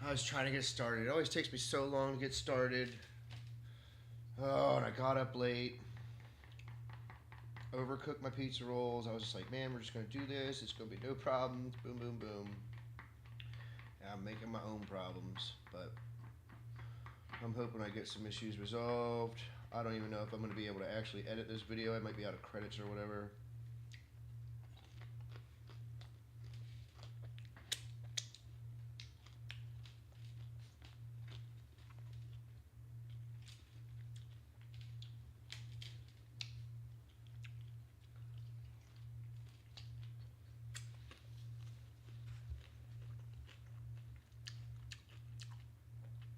I was trying to get started. It always takes me so long to get started. Oh, and I got up late. Overcooked my pizza rolls. I was just like, man, we're just gonna do this. It's gonna be no problems. Boom, boom, boom. Yeah, I'm making my own problems, but I'm hoping I get some issues resolved. I don't even know if I'm gonna be able to actually edit this video. I might be out of credits or whatever.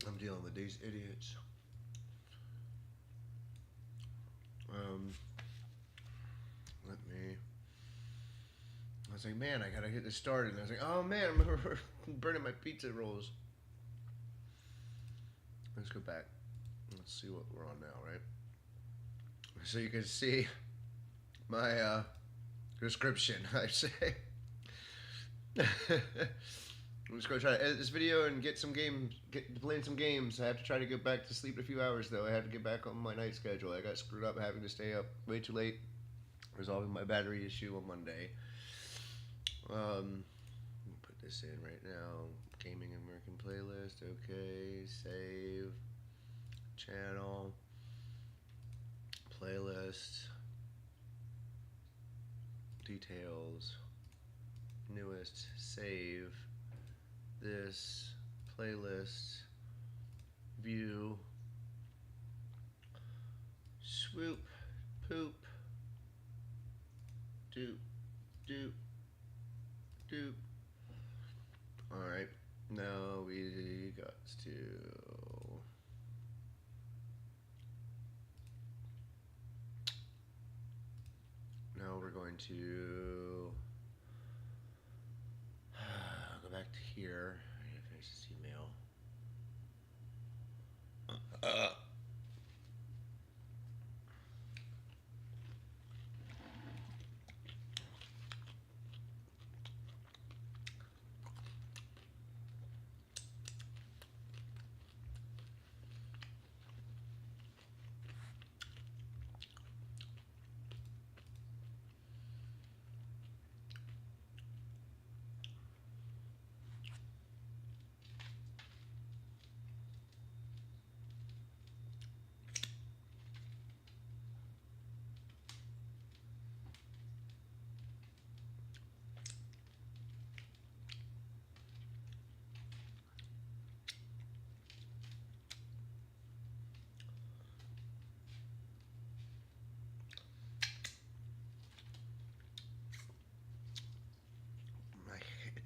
I'm dealing with these idiots. Let me. I was like, man, I gotta get this started. And I was like, oh man, I'm burning my pizza rolls. Let's go back. Let's see what we're on now, right? So you can see my description, I say. I'm just gonna try to edit this video and get some games, playing some games. I have to try to get back to sleep in a few hours though. I have to get back on my night schedule. I got screwed up having to stay up way too late, resolving my battery issue on Monday. Put this in right now. Gaming American playlist. Okay, save. Channel. Playlist. Details. Newest. Save. This. Playlist. View. Swoop. Poop. Doop. Doop. Doop. Alright. Now we got to... Now we're going to go back to here. Finish this email.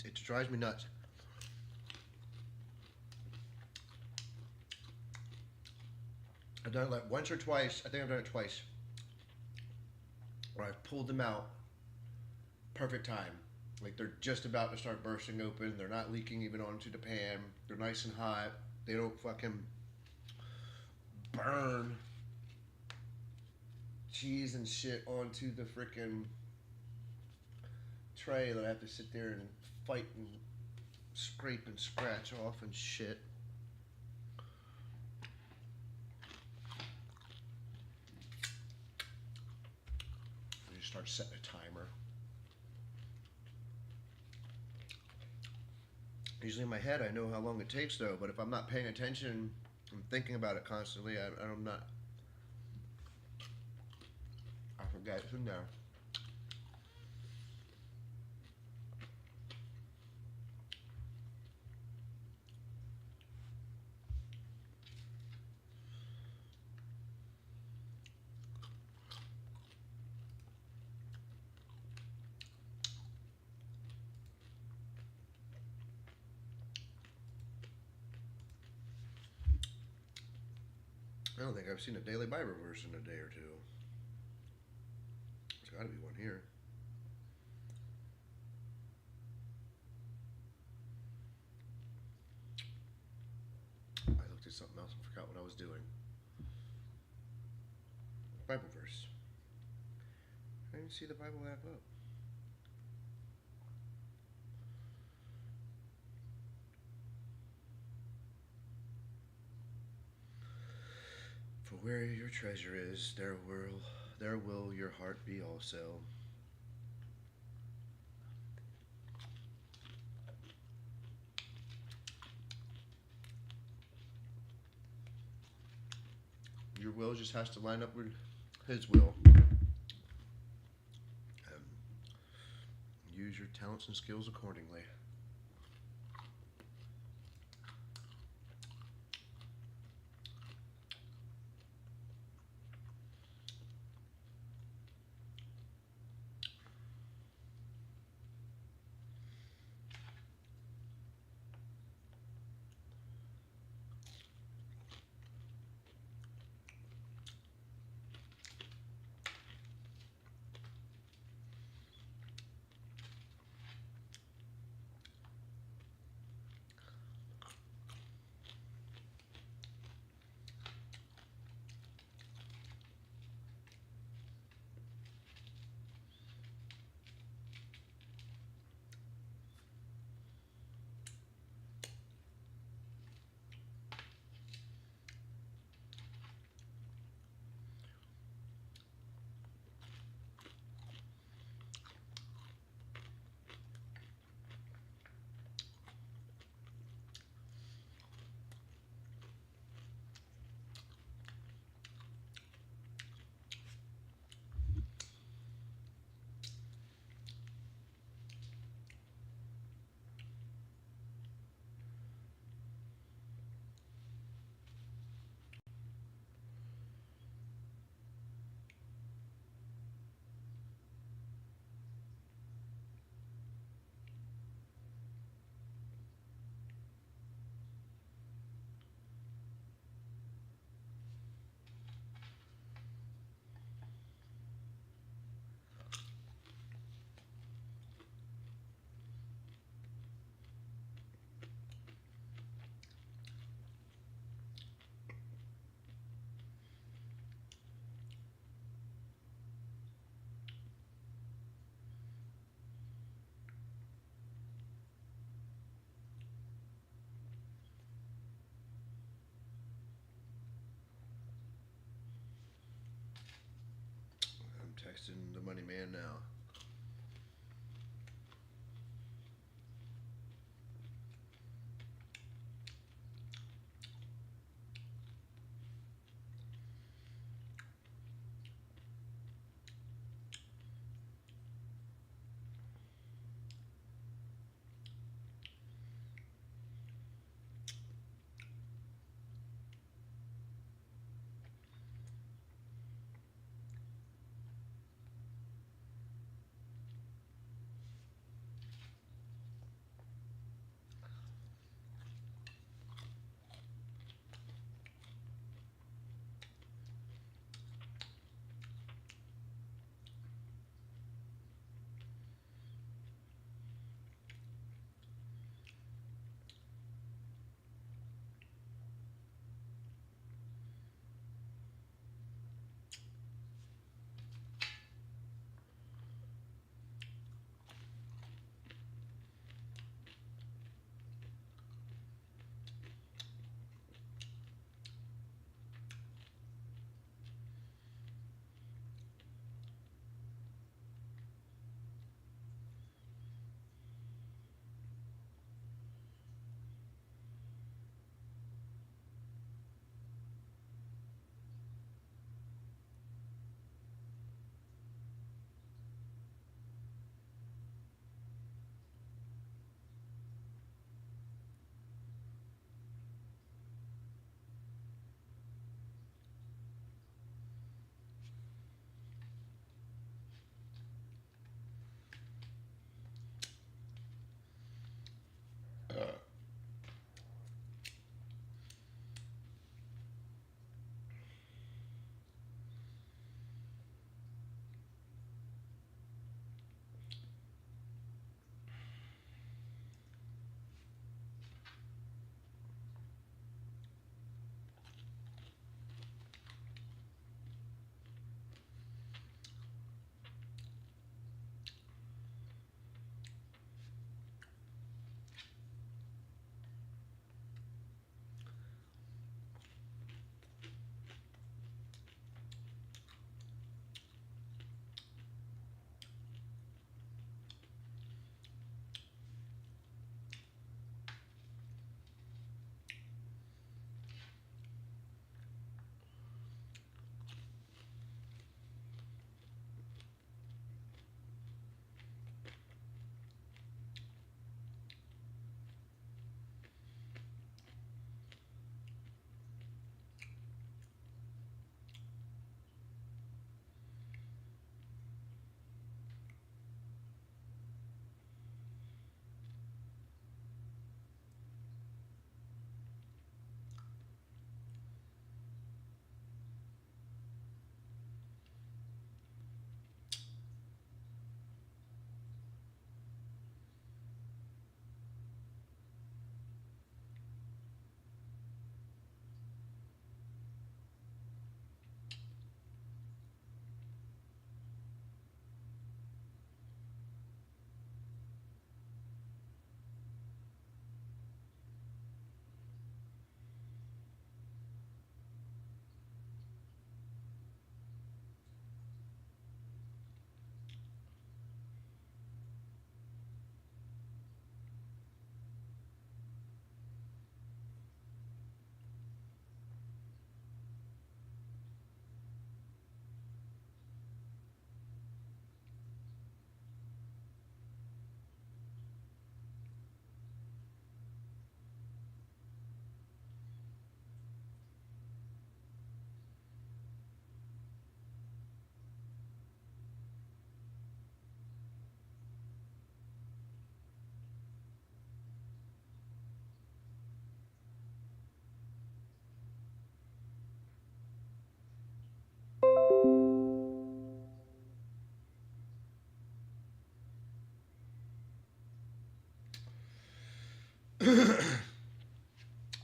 It drives me nuts. I've done it like once or twice. I think I've done it twice. Where I've pulled them out, perfect time. Like they're just about to start bursting open. They're not leaking even onto the pan. They're nice and hot. They don't fucking burn cheese and shit onto the freaking tray that I have to sit there and fight and scrape and scratch off and shit. You start setting a timer. Usually in my head I know how long it takes though, but if I'm not paying attention, I'm thinking about it constantly, I'm not. I forget it's in there. I don't think I've seen a daily Bible verse in a day or two. There's got to be one here. I looked at something else and forgot what I was doing. Bible verse. I didn't see the Bible app up. where your treasure is, there will your heart be also. Your will just has to line up with his will. Use your talents and skills accordingly.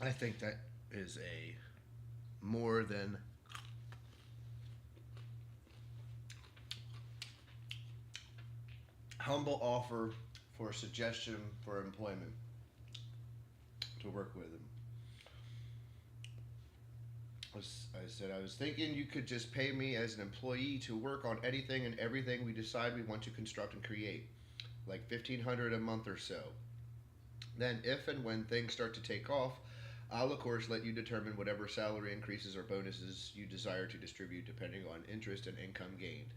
I think that is a more than humble offer for a suggestion for employment to work with him. I said, I was thinking you could just pay me as an employee to work on anything and everything we decide we want to construct and create, like 1,500 a month or so. Then, if and when things start to take off, I'll of course let you determine whatever salary increases or bonuses you desire to distribute depending on interest and income gained.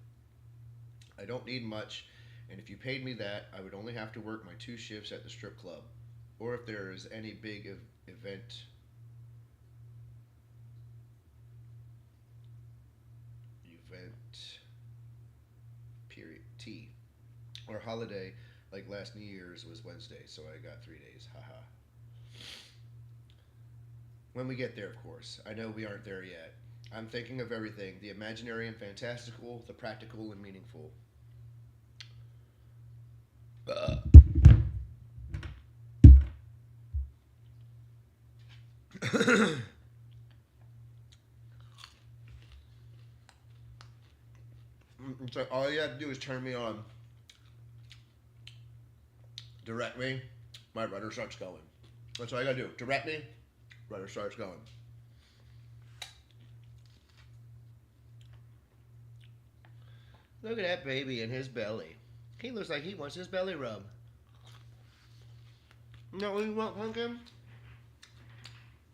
I don't need much, and if you paid me that, I would only have to work my 2 shifts at the strip club, or if there is any big event period T or holiday like last New Year's was Wednesday, so I got 3 days. Haha. When we get there, of course. I know we aren't there yet. I'm thinking of everything, the imaginary and fantastical, the practical and meaningful. Uh. So all you have to do is turn me on, direct me, my rudder starts going. That's all I gotta do. Direct me, rudder starts going. Look at that baby in his belly. He looks like he wants his belly rub. No, what you want, pumpkin?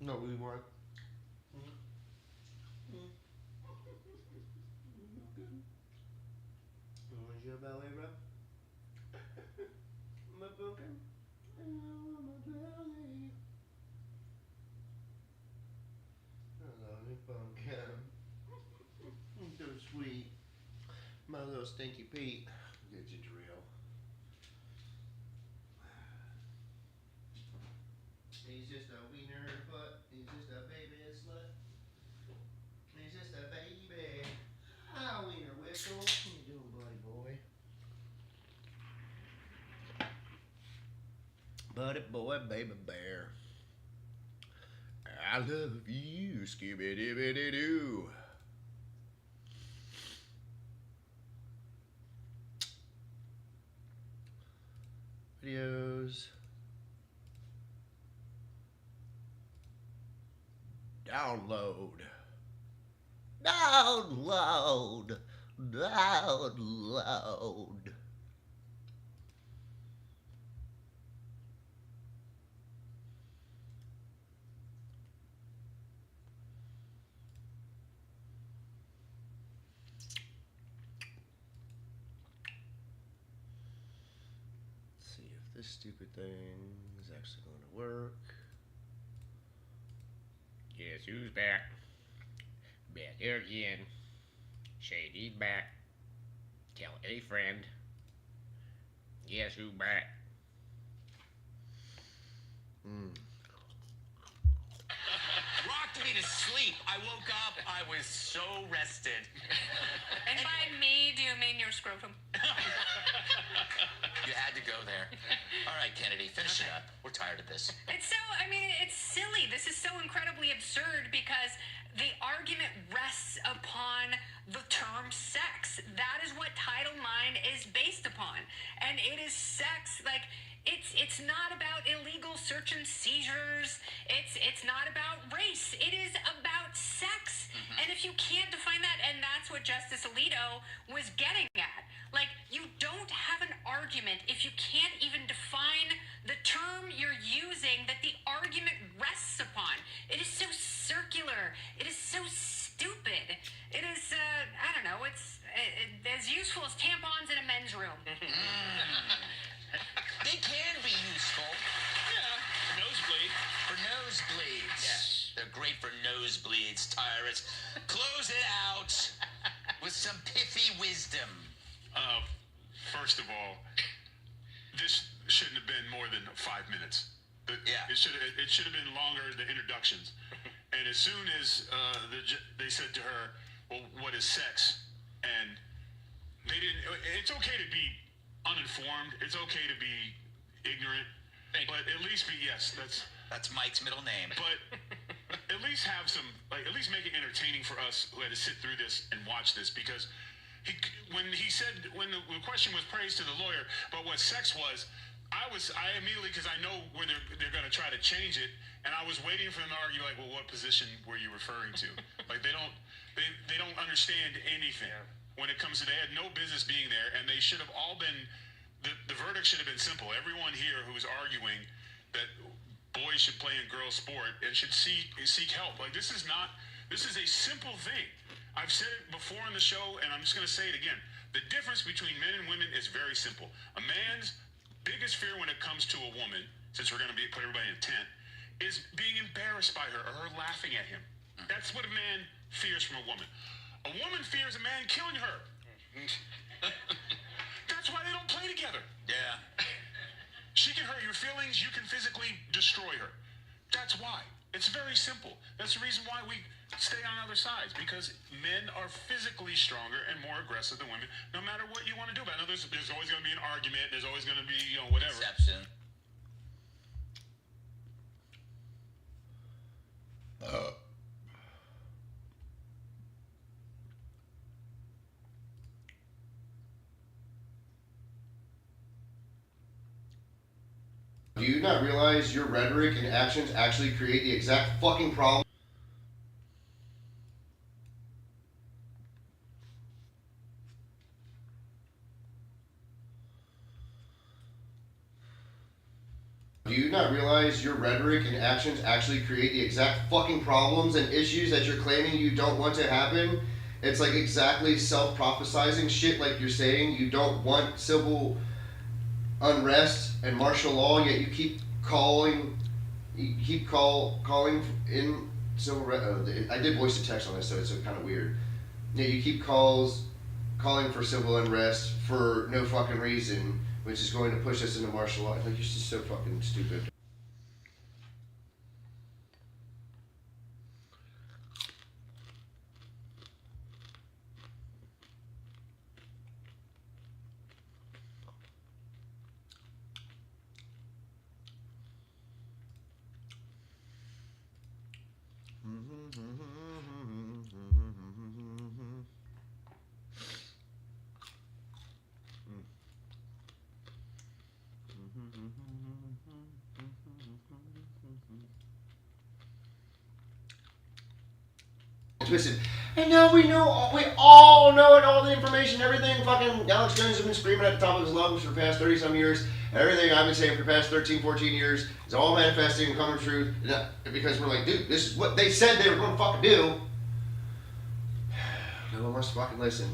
No, what you want? Want your belly rub? My pumpkin? Oh, my belly. I love you, pumpkin. You're so sweet. My little stinky Pete. Get your drill. He's just a wiener butt. He's just a baby slut. He's just a baby. Ah, wiener whistle. What you doing, buddy boy? Buddy boy, baby bear. I love you, Scooby Dooby Doo. Videos. Download. Download. Download. Let's see if this stupid thing is actually going to work. Guess who's back? Back here again. Shady's back. Tell any friend. Guess who's back? Rocked me to sleep. I woke up. I was so rested. And by me, do you mean your scrotum? You had to go there. All right, Kennedy, finish it up. We're tired of this. It's silly. This is so incredibly absurd because the argument rests upon the term sex. That is what Title IX is based upon. And it is sex, like, it's not about illegal search and seizures. It's not about race. It is about sex. Mm-hmm. And if you can't define that, and that's what Justice Alito was getting at. Like, you don't have an argument if you can't even define the term you're using that the argument rests upon. It is so circular. It is so stupid. It is, I don't know, it's as useful as tampons in a men's room. They can be useful. Yeah, nosebleed. For nosebleeds. Yes. They're great for nosebleeds, Tyrus. Close it out with some pithy wisdom. First of all, this shouldn't have been more than 5 minutes. Yeah. It should have been longer, the introductions. And as soon as they said to her, well, what is sex? And they didn't, it's okay to be uninformed. It's okay to be ignorant. But at least be, yes, That's Mike's middle name. But at least have some, like, at least make it entertaining for us who had to sit through this and watch this, because when the question was praised to the lawyer about what sex was, I immediately, because I know where they're going to try to change it, and I was waiting for them to argue, like, well, what position were you referring to? Like, they don't understand anything when it comes to, they had no business being there, and they should have all been, the verdict should have been simple. Everyone here who was arguing that boys should play in girls' sport and should seek help. Like, this is a simple thing. I've said it before on the show, and I'm just going to say it again. The difference between men and women is very simple. A man's biggest fear when it comes to a woman, since we're going to put everybody in a tent, is being embarrassed by her or her laughing at him. That's what a man fears from a woman. A woman fears a man killing her. That's why they don't play together. Yeah. She can hurt your feelings. You can physically destroy her. That's why. It's very simple. That's the reason why we stay on other sides, because men are physically stronger and more aggressive than women, no matter what you want to do about it. I know there's always going to be an argument. There's always going to be, whatever. Exception. Do you not realize your rhetoric and actions actually create the exact fucking problem? Do you not realize your rhetoric and actions actually create the exact fucking problems and issues that you're claiming you don't want to happen? It's like exactly self-prophesizing shit, like you're saying you don't want civil unrest and martial law, yet you keep calling in civil I did voice to text on this, so it's kind of weird. Yet you keep calling for civil unrest for no fucking reason, which is going to push us into martial law. Like, you're just so fucking stupid. Twisted. And now we all know it, all the information, everything. Fucking Alex Jones has been screaming at the top of his lungs for the past 30 some years. And everything I've been saying for the past 13, 14 years is all manifesting and coming true. Because we're like, dude, this is what they said they were going to fucking do. No one wants to fucking listen.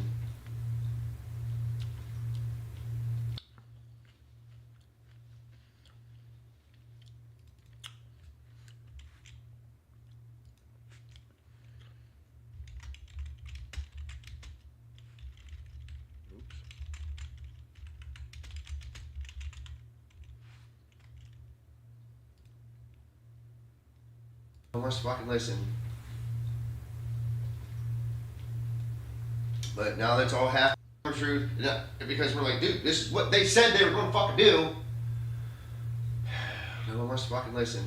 No one wants to fucking listen. But now that's all half truth, because we're like, dude, this is what they said they were going to fucking do. No one wants to fucking listen.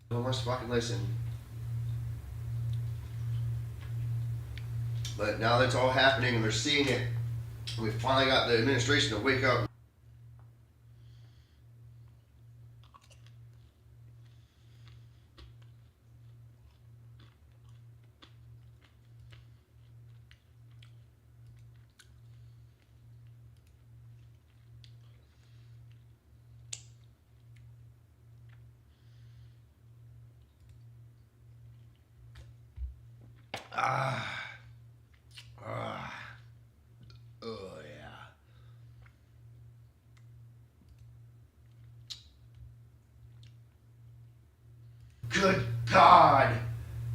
No one wants to fucking listen. But now that's all happening and they're seeing it. We finally got the administration to wake up. Oh yeah. Good God!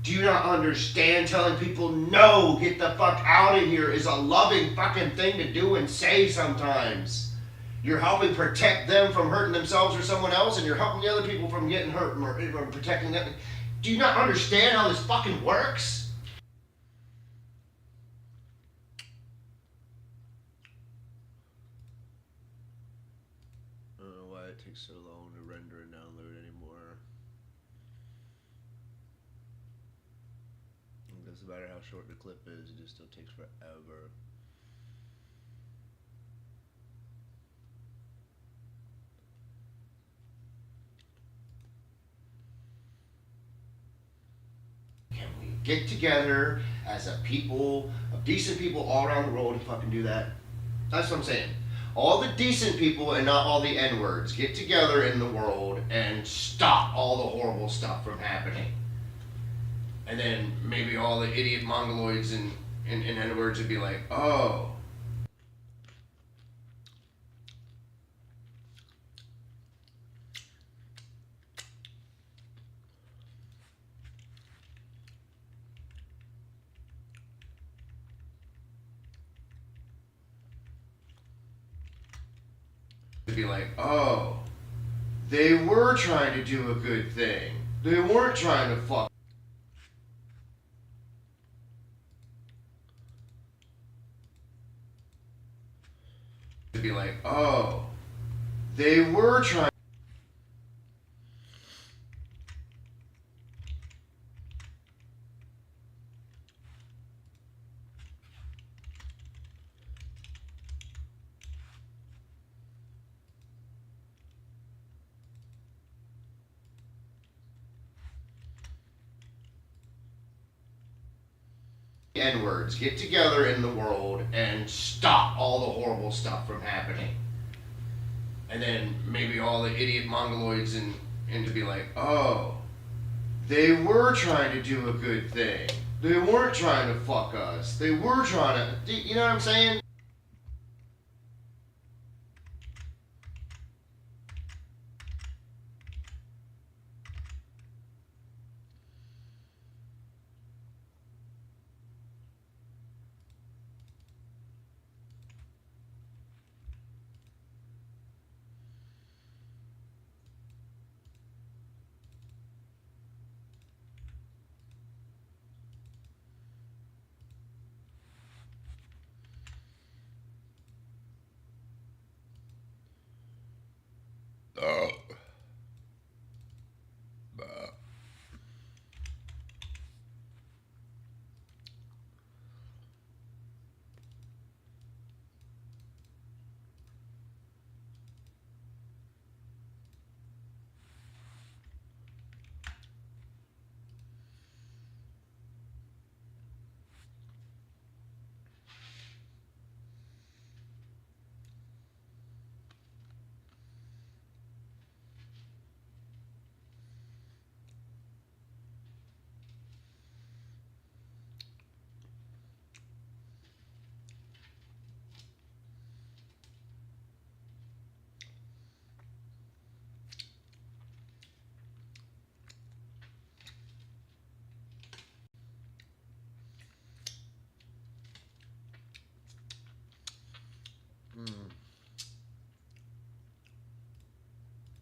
Do you not understand? Telling people no, get the fuck out of here is a loving fucking thing to do and say sometimes. You're helping protect them from hurting themselves or someone else, and you're helping the other people from getting hurt or protecting them. Do you not understand how this fucking works? I don't know why it takes so long to render and download anymore. It doesn't matter how short the clip is, it just still takes forever. Can we get together as a people, of decent people all around the world and fucking do that? That's what I'm saying. All the decent people and not all the N-words get together in the world and stop all the horrible stuff from happening. And then maybe all the idiot mongoloids and N-words would be like, oh. To be like, oh, they were trying to do a good thing. They weren't trying to fuck. To be like, oh, they were trying. N-words get together in the world and stop all the horrible stuff from happening. And then maybe all the idiot mongoloids and to be like, oh, they were trying to do a good thing. They weren't trying to fuck us. They were trying to, you know what I'm saying?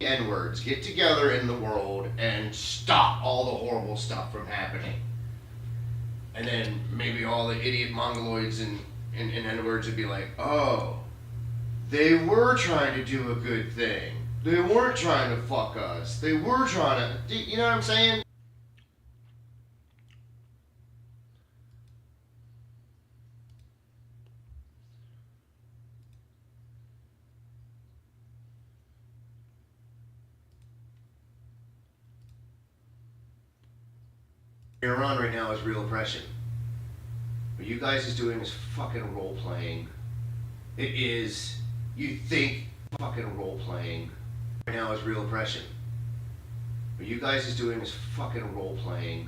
N-words get together in the world and stop all the horrible stuff from happening. And then maybe all the idiot mongoloids and N-words would be like, oh, they were trying to do a good thing. They weren't trying to fuck us. They were trying to, you know what I'm saying? You're on right now is real oppression. What you guys is doing is fucking role playing. It is, you think fucking role playing. Right now is real oppression. What you guys is doing is fucking role playing.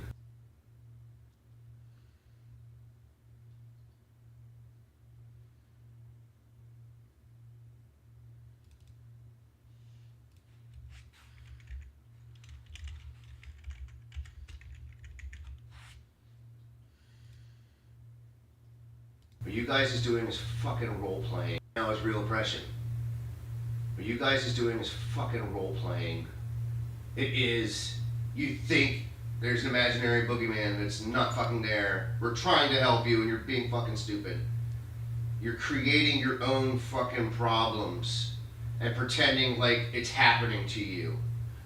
What you guys is doing is fucking role playing. Now is real oppression. What you guys is doing is fucking role playing. It is. You think there's an imaginary boogeyman that's not fucking there. We're trying to help you and you're being fucking stupid. You're creating your own fucking problems and pretending like it's happening to you.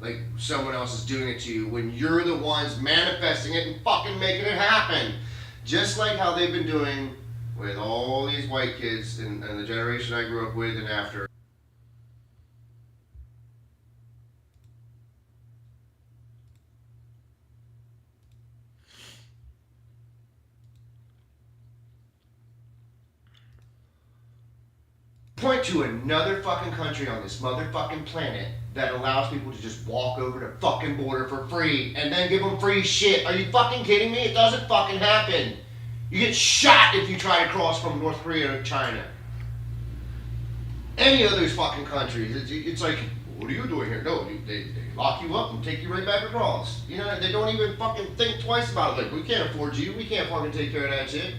Like someone else is doing it to you when you're the ones manifesting it and fucking making it happen. Just like how they've been doing with all these white kids and the generation I grew up with and after. Point to another fucking country on this motherfucking planet that allows people to just walk over the fucking border for free and then give them free shit. Are you fucking kidding me? It doesn't fucking happen. You get shot if you try to cross from North Korea to China. Any of those fucking countries, it's like, what are you doing here? No, they lock you up and take you right back across. You know, they don't even fucking think twice about it. Like, we can't afford you. We can't fucking take care of that shit.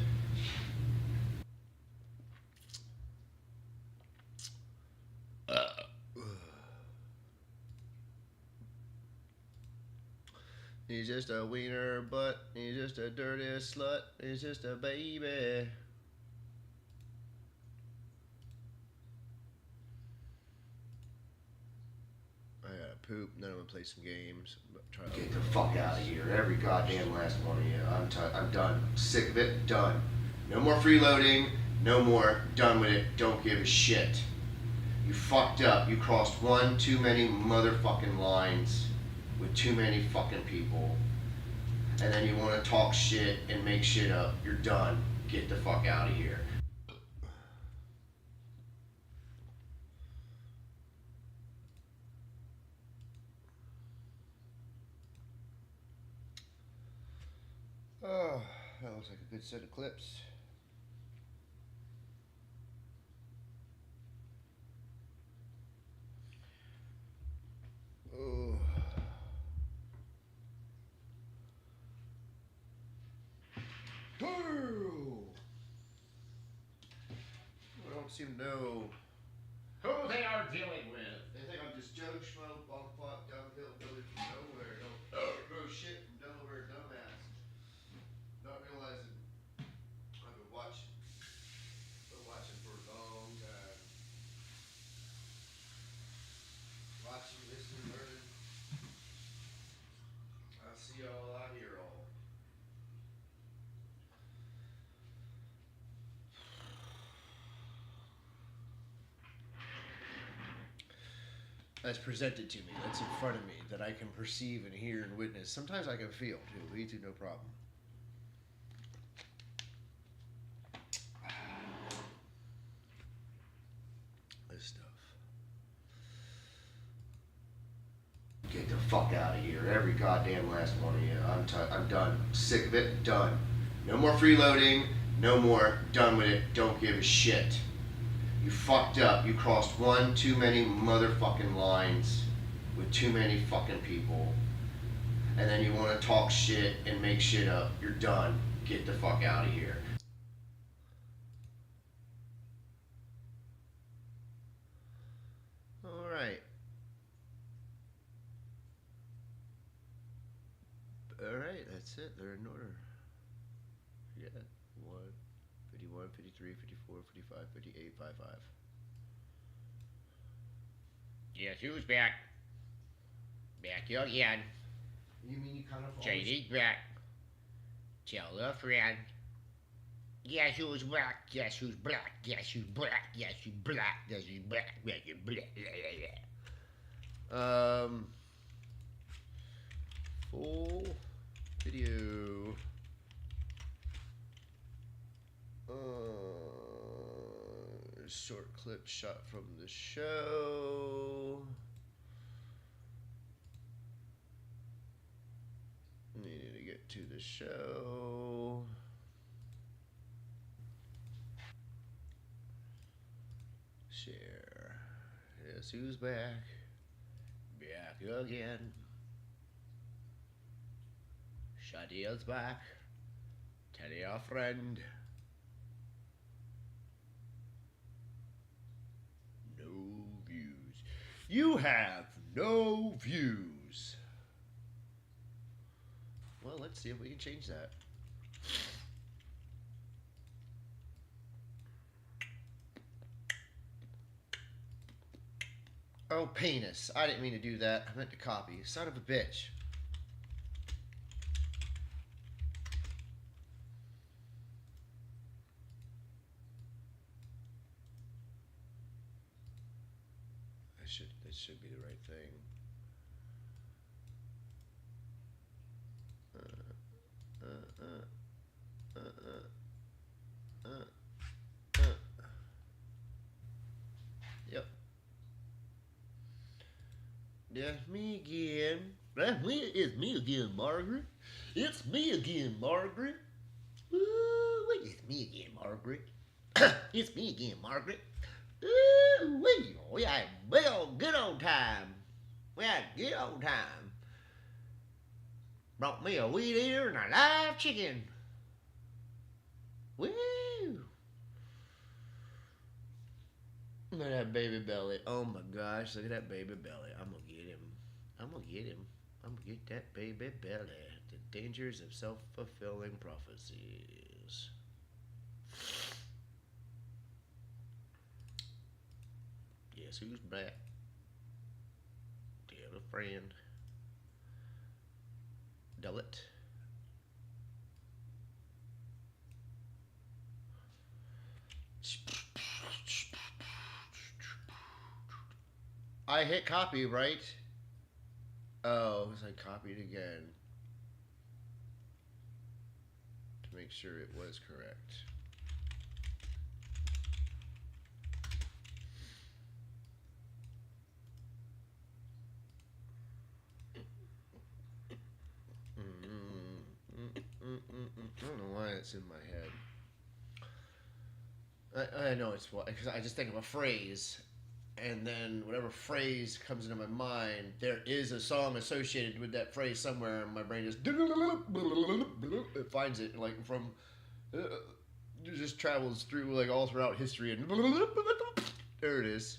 He's just a wiener butt. He's just a dirty slut. He's just a baby. I gotta poop. Then I'm gonna play some games. Get the fuck out of here. Every goddamn last one of you. I'm done. Sick of it. Done. No more freeloading. No more. Done with it. Don't give a shit. You fucked up. You crossed one too many motherfucking lines with too many fucking people. And then you want to talk shit and make shit up. You're done. Get the fuck out of here. Oh, that looks like a good set of clips. Oh. I don't seem to know who they are dealing with. They think I'm just Joe Schmo, bum fuck, downhill, Billy from nowhere. No shit from Delaware, dumbass. Not realizing I've been watching for a long time. Watching, listening, learning. I see all, I hear all. That's presented to me, that's in front of me, that I can perceive and hear and witness. Sometimes I can feel too. Me too, no problem. This stuff. Get the fuck out of here. Every goddamn last one of you. I'm done. Sick of it. Done. No more freeloading. No more. Done with it. Don't give a shit. You fucked up. You crossed one too many motherfucking lines with too many fucking people. And then you want to talk shit and make shit up. You're done. Get the fuck out of here. Alright. Alright, that's it. They're in order. Yeah. 1, 51, 53, 54, 55, 58, 55. Guess who's back? Back again. You mean you kind of JD's back. Tell a friend. Guess who's black? Guess who's black? Guess who's black? Guess who's black? Guess who's black? Guess who's black? Full video. Short clip shot from the show. Needed to get to the show. Share. Guess who's back? Back again. Shadia's back. Tell your friend. No views. You have no views. Well, let's see if we can change that. Oh, penis. I didn't mean to do that. I meant to copy. Son of a bitch. That should be the right thing. Yep. That's me again. It's me again, Margaret. It's me again, Margaret. Ooh, it's me again, Margaret. It's me again, Margaret. Ooh, we had a big old good old time. We had a good old time. Brought me a weed eater and a live chicken. Woo! Look at that baby belly. Oh my gosh, look at that baby belly. I'm gonna get him. I'm gonna get him. I'm gonna get that baby belly. The dangers of self-fulfilling prophecies. Guess who's back? Tell a friend. Dull it. I hit copy, right? Oh, I copied again. To make sure it was correct. I don't know why it's in my head. I know it's what, because I just think of a phrase, and then whatever phrase comes into my mind, there is a song associated with that phrase somewhere, and my brain just it finds it like from it just travels through like all throughout history, and there it is.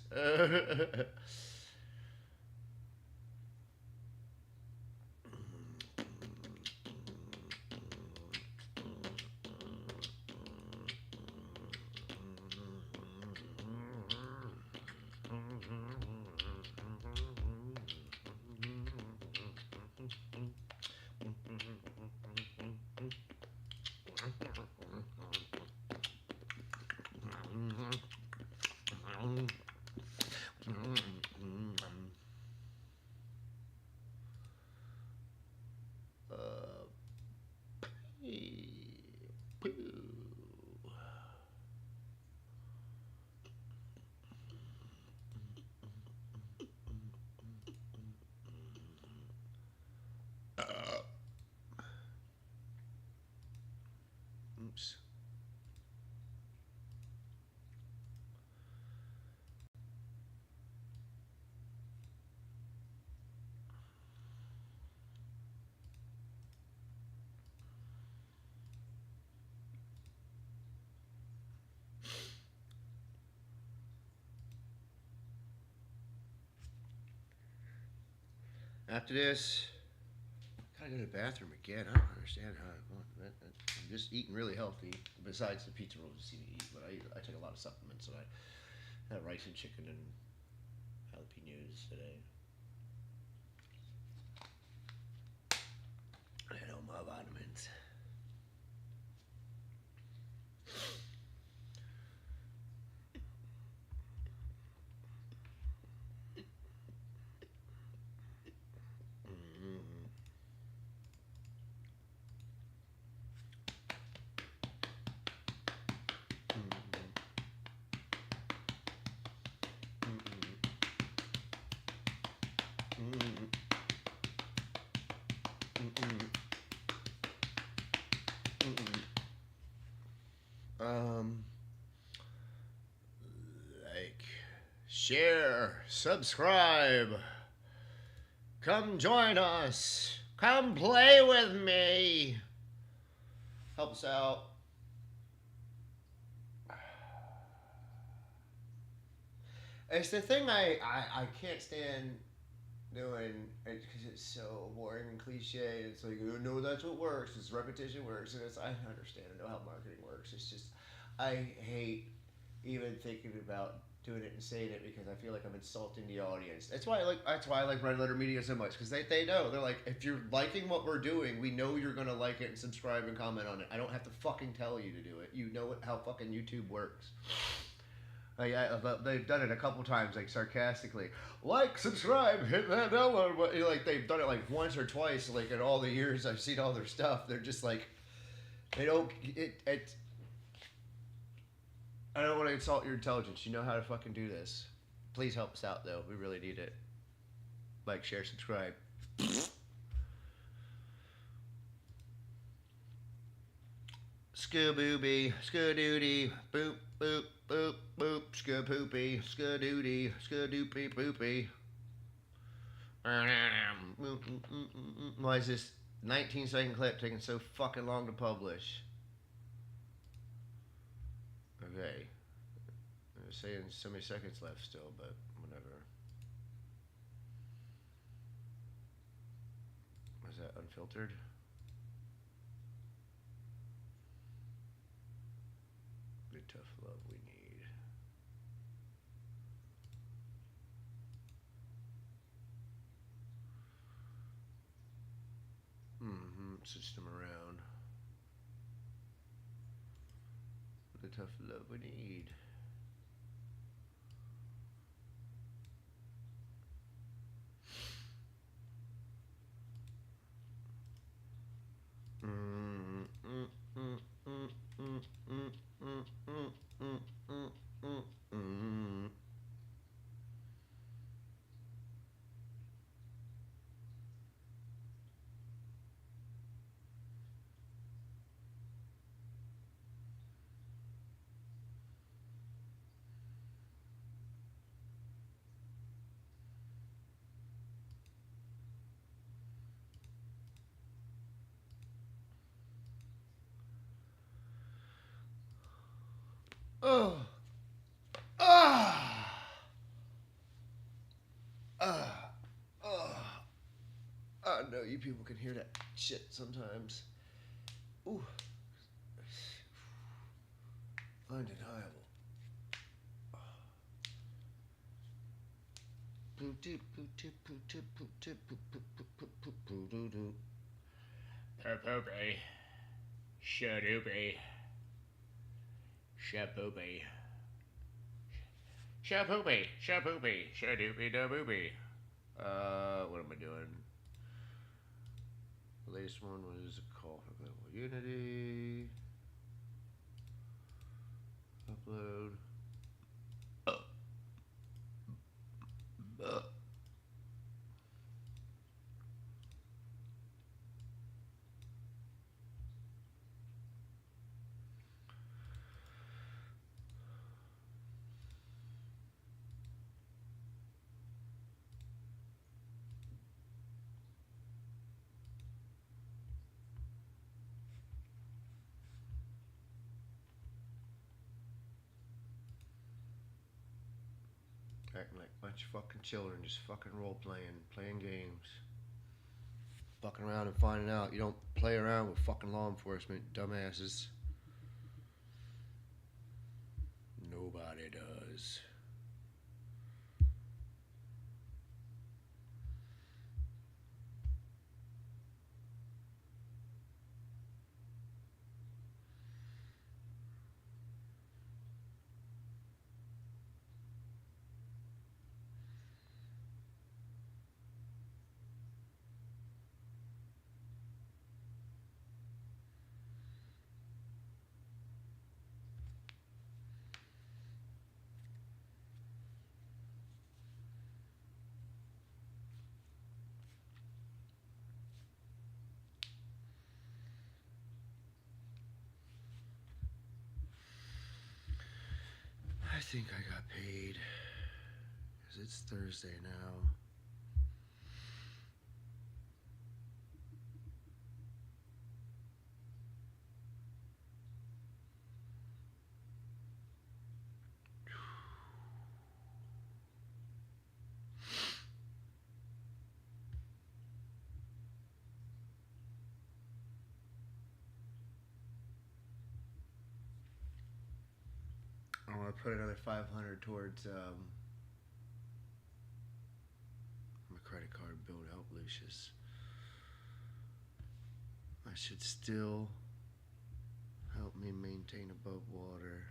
Oops. After this, gotta go to the bathroom again. I don't understand how I'm just eating really healthy. Besides the pizza rolls you see me eat, but I take a lot of supplements, and I had rice and chicken and jalapenos today. I had all my vitamins. Like, share, subscribe. Come join us. Come play with me. Help us out. It's the thing I can't stand doing it because it's so boring and cliche. It's like, oh, no, that's what works. It's repetition works. And it's, I understand. I know how marketing works. It's just, I hate even thinking about doing it and saying it because I feel like I'm insulting the audience. That's why I like Red Letter Media so much because they know they're like, if you're liking what we're doing, we know you're gonna like it and subscribe and comment on it. I don't have to fucking tell you to do it. You know how fucking YouTube works. Like they've done it a couple times, like sarcastically, like, subscribe, hit that download. But like they've done it like once or twice, like in all the years I've seen all their stuff. They're just like, they don't. It I don't want to insult your intelligence. You know how to fucking do this. Please help us out, though. We really need it. Like, share, subscribe. Skabooby, skadoody, boop, boop, boop, boop, skapoopy, skadoody, skadoopy, poopy. Why is this 19-second clip taking so fucking long to publish? Okay. They're saying so many seconds left still, but whatever. Was that unfiltered? The tough love we need. Switch them around. The tough love we need. Oh. Ah. Ah. Ah. I know you people can hear that shit sometimes. Ooh. Undeniable. Poopy. Shadoopy. Shapoopy. Shapoopy. Shapoopy. Shadoopy daboopy. What am I doing? The latest one was a call for global unity. Upload. Acting like a bunch of fucking children, just fucking role playing games. Fucking around and finding out you don't play around with fucking law enforcement, dumbasses. Nobody does. I think I got paid. Because it's Thursday now. put another 500 towards my credit card bill to help Lucius. I should still help me maintain above water.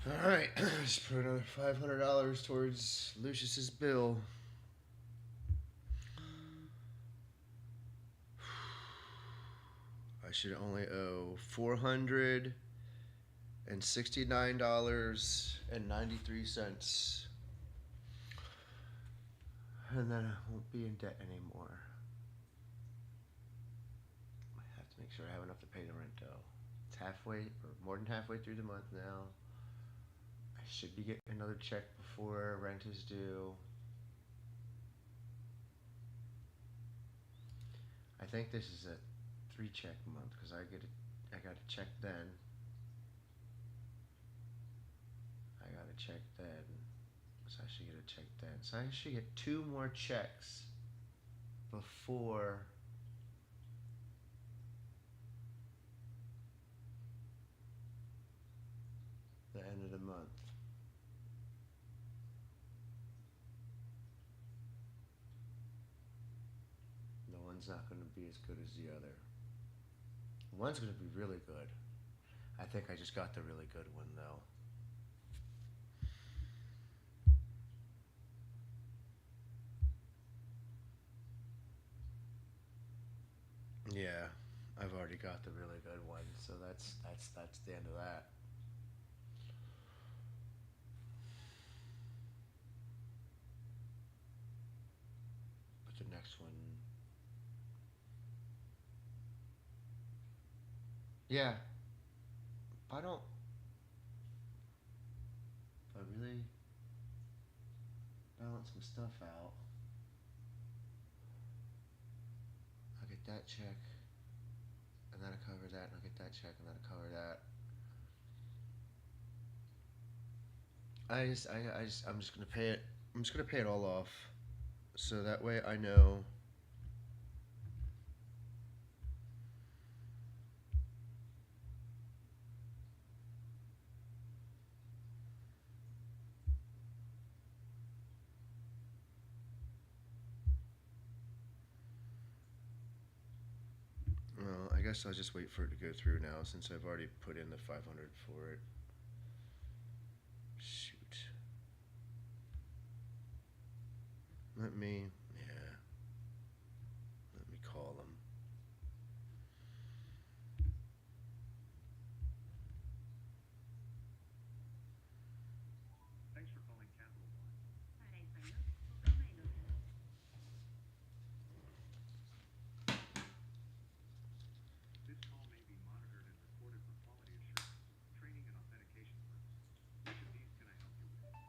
Alright, let's put another $500 towards Lucius's bill. I should only owe $469.93. And then I won't be in debt anymore. I have to make sure I have enough to pay the rent though. It's halfway, or more than halfway through the month now. I should be getting another check before rent is due. I think this is a 3-check month because I got a check then. I got a check then. So I should get a check then. So I should get 2 more checks before the end of the month. The one's not going to be as good as the other. One's going to be really good. I think I just got the really good one though. Yeah, I've already got the really good one, so that's the end of that. But the next one, yeah, if I really balance some stuff out, I'll get that check, and that'll cover that, and I'll get that check, and that'll cover that. I'm just gonna pay it. I'm just gonna pay it all off, so that way I know. Well, I guess I'll just wait for it to go through now, since I've already put in the 500 for it. Shoot. Let me call them. Thanks for calling Capital One. Para español, tome el ocho. This call may be monitored and recorded for quality assurance, training, and authentication purposes. Which of these can I help you with?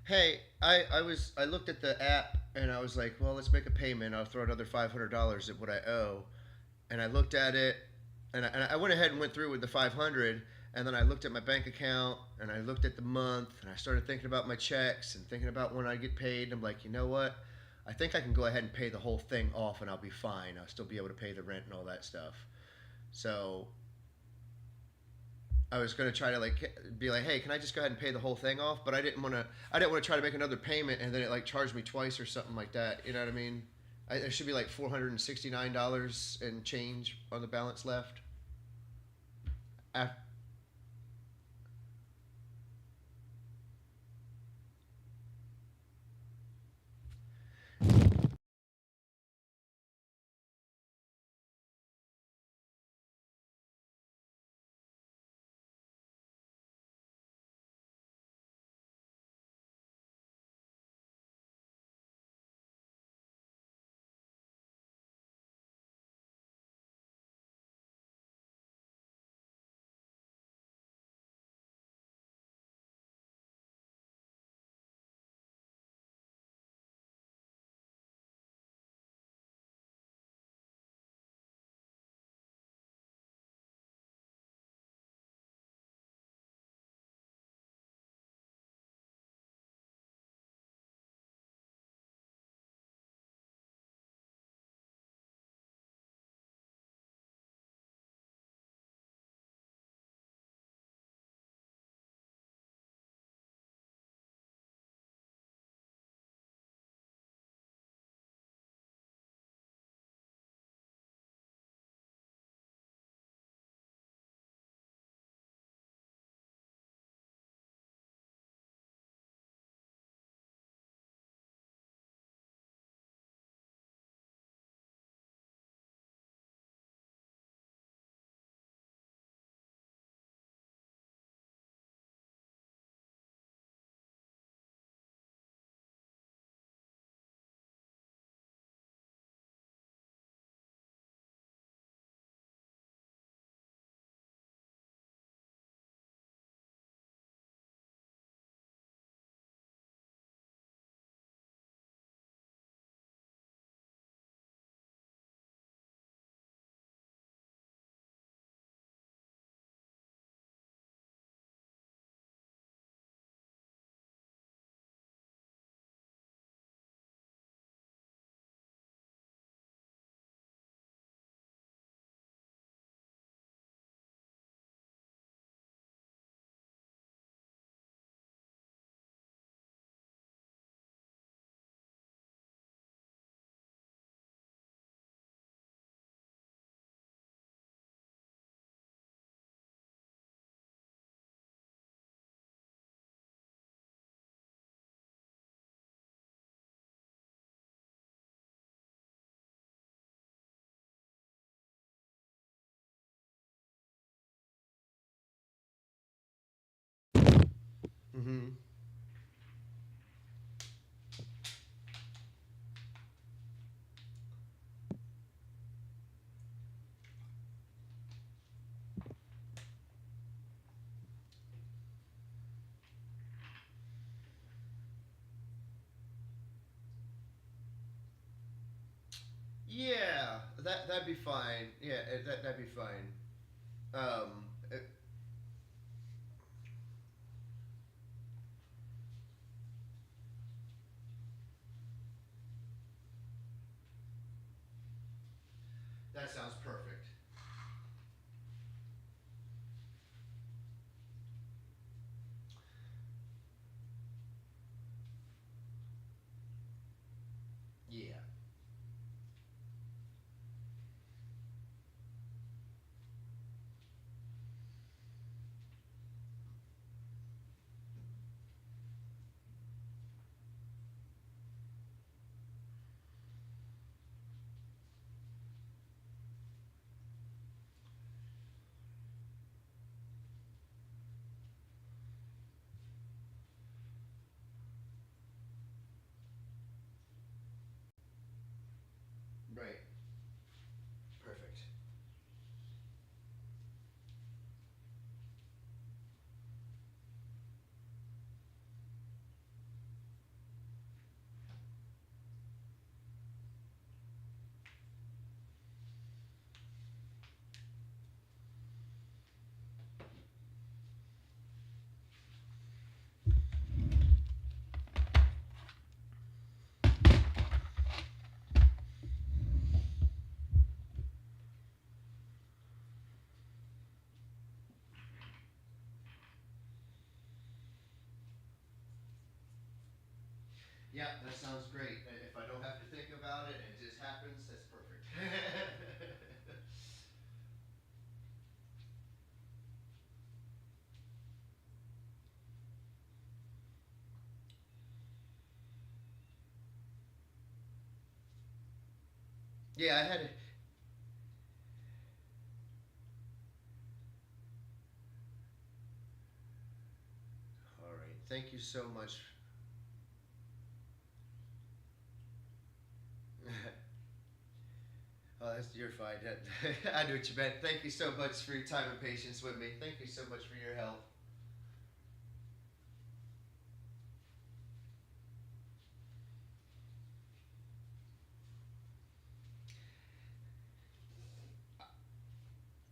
Hey, I looked at the app and I was like, well, let's make a payment. I'll throw another $500 at what I owe. And I looked at it, and I went ahead and went through with the 500. And then I looked at my bank account and I looked at the month and I started thinking about my checks and thinking about when I get paid. And I'm like, you know what? I think I can go ahead and pay the whole thing off and I'll be fine. I'll still be able to pay the rent and all that stuff. So I was gonna try to like be like, hey, can I just go ahead and pay the whole thing off? But I didn't want to. I didn't want to try to make another payment and then it like charged me twice or something like that. You know what I mean? There should be like $469 and change on the balance left. Af- mm-hmm. Yeah, that'd be fine. Yeah, that'd be fine. It, that sounds perfect. Yeah. Yeah, that sounds great. And if I don't have to think about it and it just happens, that's perfect. Yeah, I had it. All right. Thank you so much. Oh, you're fine. I knew what you meant. Thank you so much for your time and patience with me. Thank you so much for your help.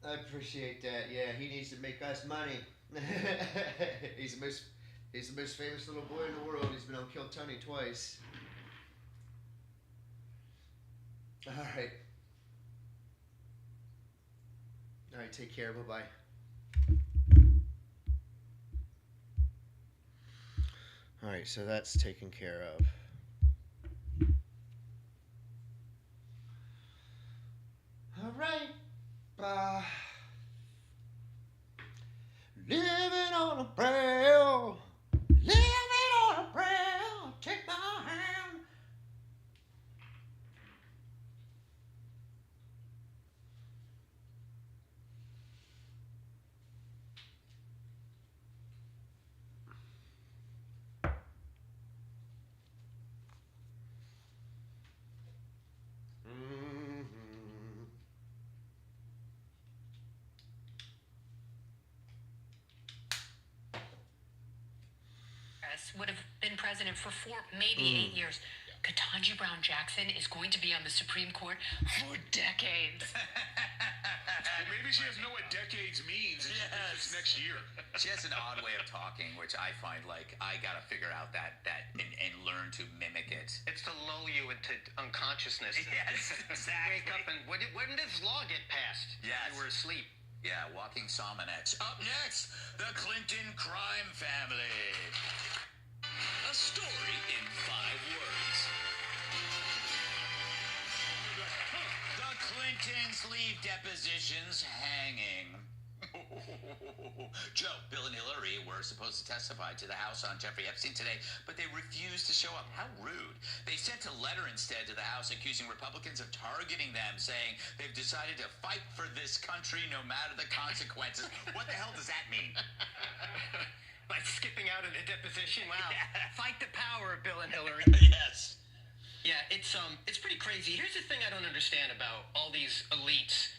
I appreciate that. Yeah, he needs to make us money. he's the most he's the most famous little boy in the world. He's been on Kill Tony twice. All right. All right. Take care. Bye bye. All right. So that's taken care of. All right. Living on a prayer. Living on a prayer. Take my hand. Mm-hmm. Would have been president for 4, maybe 8 years. Ketanji Brown Jackson is going to be on the Supreme Court for decades. Well, maybe she doesn't know what decades means. It's just next year. She has an odd way of talking, which I find like I gotta figure out that and learn to mimic it. It's to lull you into unconsciousness. Yes, exactly. Wake up and when did this law get passed? Yes. You were asleep. Yeah, walking salmonets. Up next, the Clinton crime family. A story in 5 words. The Clintons leave depositions hanging. Joe, Bill, and Hillary were supposed to testify to the House on Jeffrey Epstein today, but they refused to show up. How rude. They sent a letter instead to the House accusing Republicans of targeting them, saying they've decided to fight for this country no matter the consequences. What the hell does that mean? By skipping out of the deposition. Wow. Yeah. Fight the power of Bill and Hillary. Yes. Yeah, it's pretty crazy. Here's the thing I don't understand about all these elites.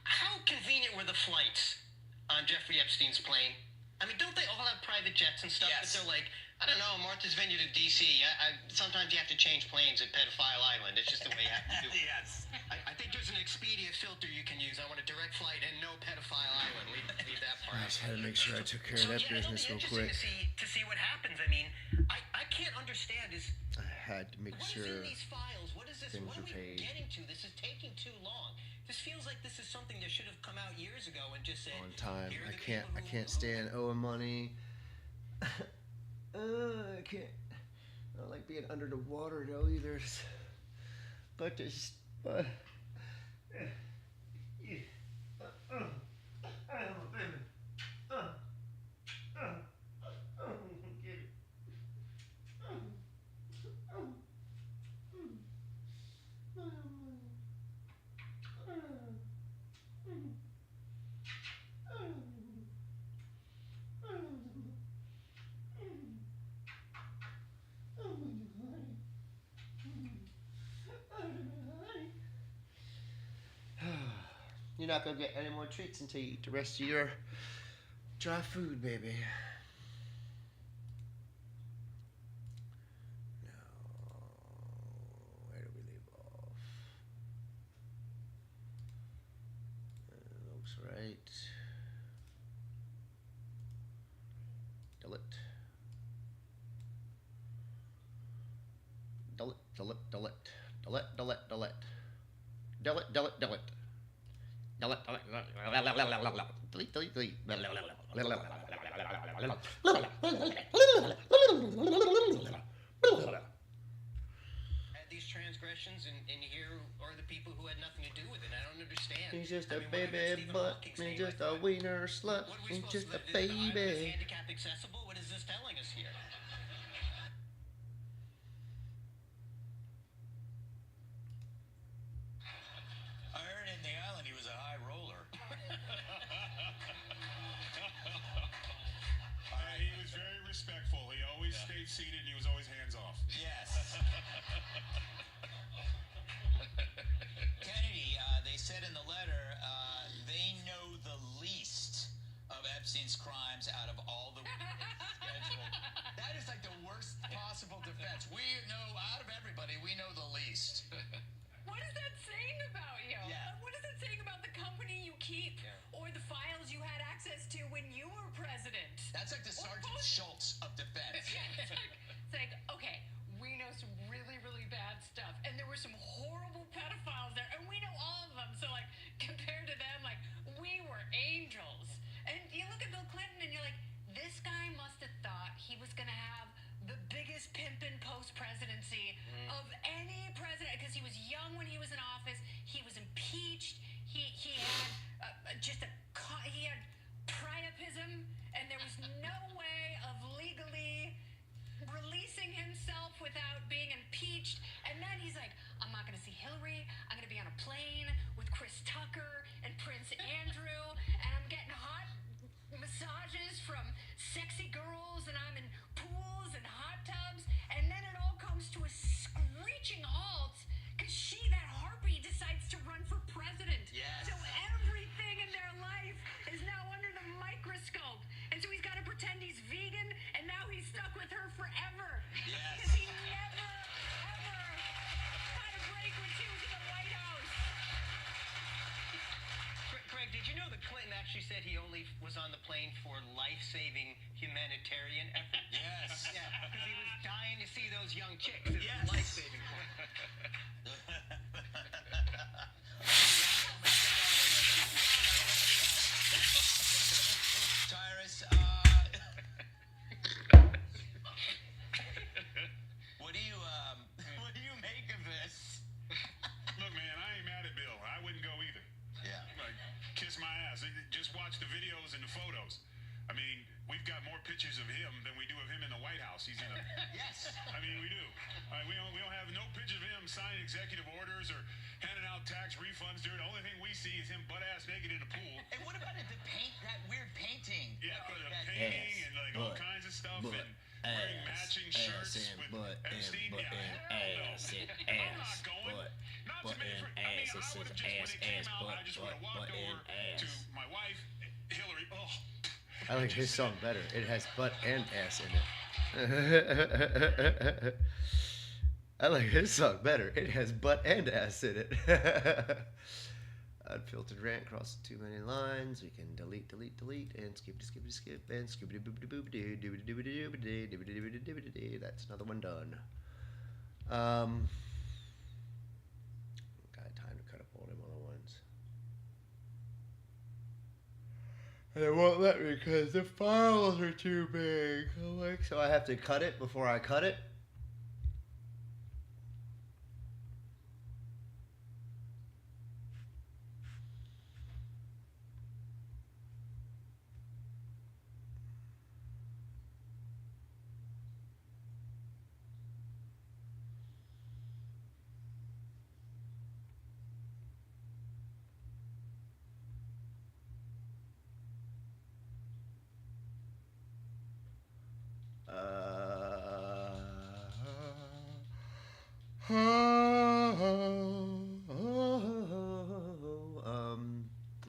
How convenient were the flights on Jeffrey Epstein's plane? I mean, don't they all have private jets and stuff? Yes. But they're like, I don't know, Martha's Vineyard to D.C. Sometimes you have to change planes at Pedophile Island. It's just the way you have to do it. Yes. I think there's an Expedia filter you can use. I want a direct flight and no Pedophile Island. Leave that part. I just had to make sure I took care of that business real it'll be quick. interesting to see what happens. I mean, I can't understand is I had to make what sure. is in these files? What is this? things What are are we paid. getting to? This is taking too long. This feels like this is something that should have come out years ago and just said On time. "Here are I the can't. people I can't stand owing money. I can't. I don't like being under the water though either. But this. You're not gonna get any more treats until you eat the rest of your dry food, baby. No. Where do we leave off? Looks right. Delete. Delete, delete, delete. Delete, delete, delete. Delete, delete, delete. Delete, delete, delete, delete. impressions, and here are the people who had nothing to do with it. I don't understand. He's just I a mean, what about baby Stephen butt. Hawking He's saying, just like, a wiener slut. What are we He's supposed just a to do? Is baby. handicap accessible? What is this telling us here? I heard in the island he was a high roller. He was very respectful. He always stayed seated, and he was always hands off. Yes. Kennedy, they said in the letter, they know the least of Epstein's crimes out of all the scheduled. That is like the worst possible defense. We know, out of everybody, we know the least. What is that saying about you? Yeah. What is it saying about the company you keep or the files you had access to when you were president? That's like the Sergeant Schultz of defense. It's like, okay, we know some really, really bad stuff, and there were some horrible pedophiles there, and we know all of them. So, like, compared to them, like, we were angels. And you look at Bill Clinton, and you're like, this guy must have thought he was going to have the biggest pimpin' post-presidency of any president, because he was young when he was in office. He was impeached. He had he had priapism, and there was no way of legally releasing himself without being impeached. And then he's like, I'm not going to see Hillary. I'm going to be on a plane with Chris Tucker and Prince Andrew, and I'm getting hot massages from sexy girls, and I'm in pools and hot tubs. And then it all comes to a screeching halt because that harpy, decides to run for president. Yes. So everything in their life is now under the microscope. And so he's got to pretend he's vegan, and now he's stuck with her forever. Yes. Because he never, ever had a break when she was in the White House. Craig, did you know that Clinton actually said he only was on the plane for life-saving humanitarian effort? Yes. Yeah, because he was dying to see those young chicks. It was Yes. life-saving for him. Tyrus, what do you make of this? Look, man, I ain't mad at Bill. I wouldn't go either. Yeah. Like, kiss my ass. Just watch the videos and the photos. I mean, we've got more pictures of him than we do of him in the White House. He's in a... Yes. I mean, we do. We don't have no pictures of him signing executive orders or handing out tax refunds. Dude, the only thing we see is him butt-ass naked in a pool. And what about the paint? That weird painting. Yeah, but That- painting and like all butt, kinds of stuff butt, and wearing ass, matching ass shirts and with butt and Epstein. butt Yeah, and hell ass no. and I'm not ass, going. butt, Not butt to make and for, I mean, ass. It I says would have just, when ass, it came ass, out, butt, I just would have butt, walked butt, over and to ass. my wife, Hillary. Oh. I like his song better. It has butt and ass in it. I like his song better. It has butt and ass in it. Unfiltered rant crosses too many lines. We can delete, and skip, and skippity boop boop doo. That's another one done. Got time to cut up all them other ones. And it won't let me because the files are too big. So I have to cut it before I cut it.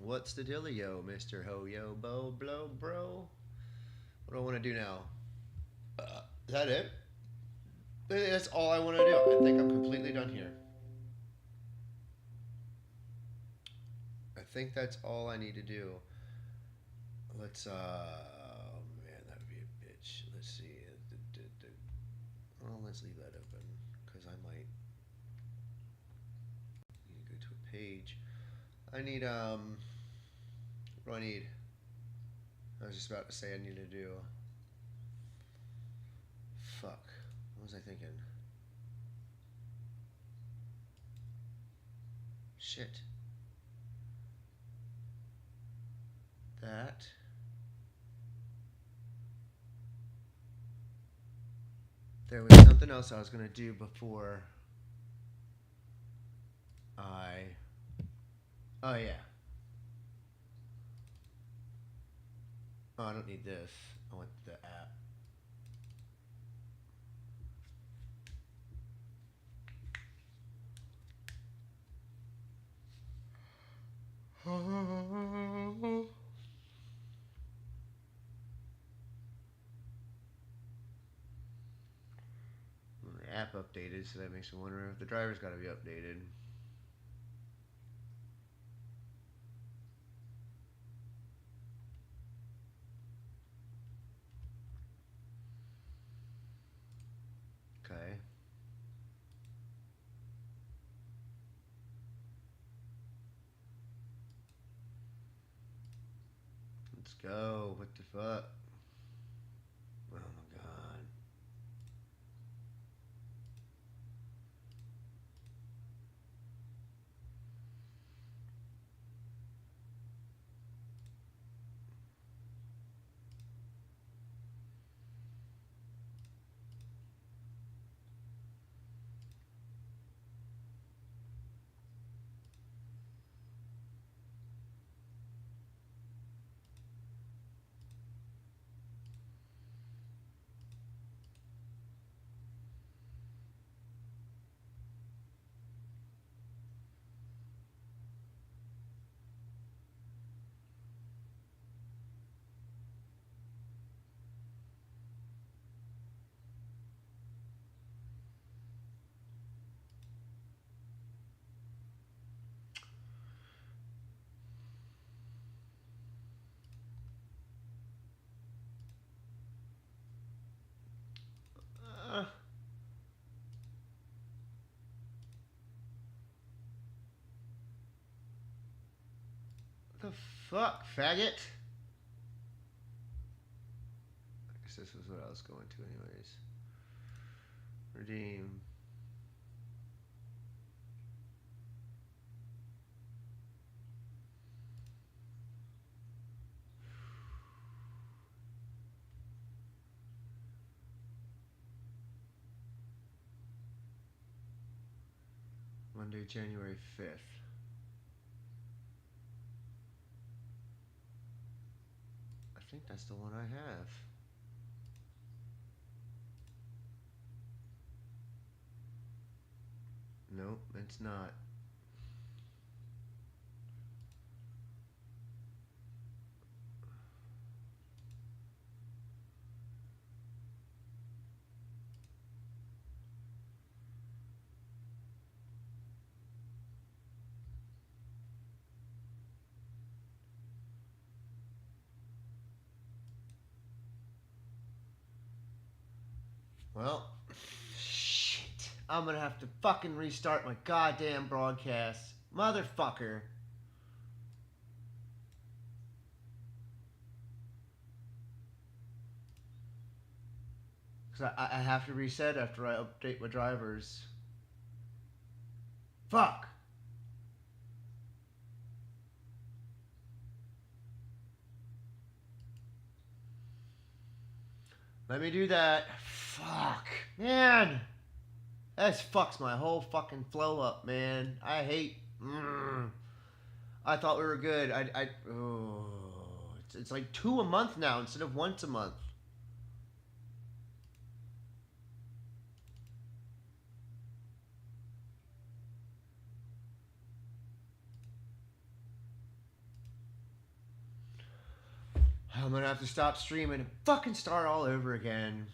What's the dealio, Mr. Ho-Yo Bo Blow Bro? What do I want to do now? Is that it? That's all I want to do. I think I'm completely done here. I think that's all I need to do. Let's, oh man, that would be a bitch. Let's see. Well, let's leave that open, because I might need to go to a page. I need, what do I need? I was just about to say I need to do. Fuck. What was I thinking? Shit. That. There was something else I was gonna do before I. Oh yeah. Oh, I don't need this. I want the app. The app updated, so that makes me wonder if the driver's got to be updated. Okay. Let's go. What the fuck? Oh my god. What the fuck, faggot? I guess this was what I was going to anyways. Redeem. Monday, January 5th. I think that's the one I have. Nope, it's not. Well, shit. I'm gonna have to fucking restart my goddamn broadcast. Motherfucker. Because I have to reset after I update my drivers. Fuck. Let me do that. Fuck. Man. That fucks my whole fucking flow up, man. I hate... I thought we were good. It's like 2 a month now instead of once a month. I'm gonna have to stop streaming and fucking start all over again.